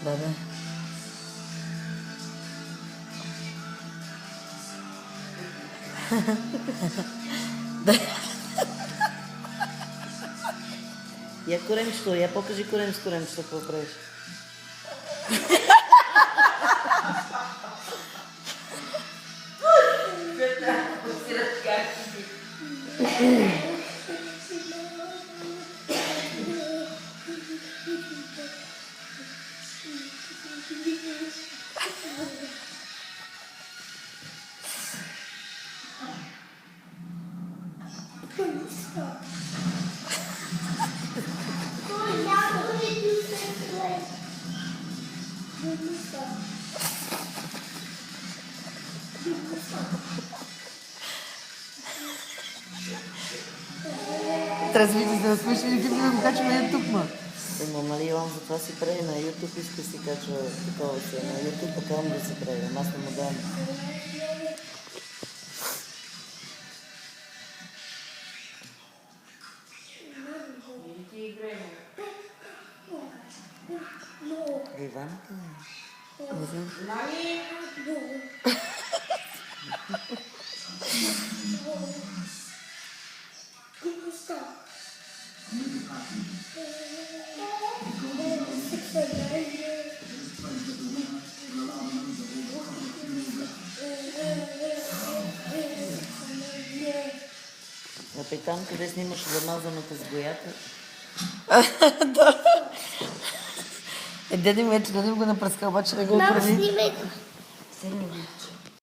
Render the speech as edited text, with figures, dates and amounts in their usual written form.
Да, да. Да. Я коремчето, я покажи коремчето, какво правиш. Трябва да смеши и да го качва на YouTube, ма. Нали, Йоан затова си прави на YouTube, иска си качва такова си. На YouTube така да си прави, аз не му дам. Иванка? Не знам. Капитан, къде снимаш замазаната с гоята? Да. Дядо ми вече да не го напръска, обаче не го прави. Мама, снимай го.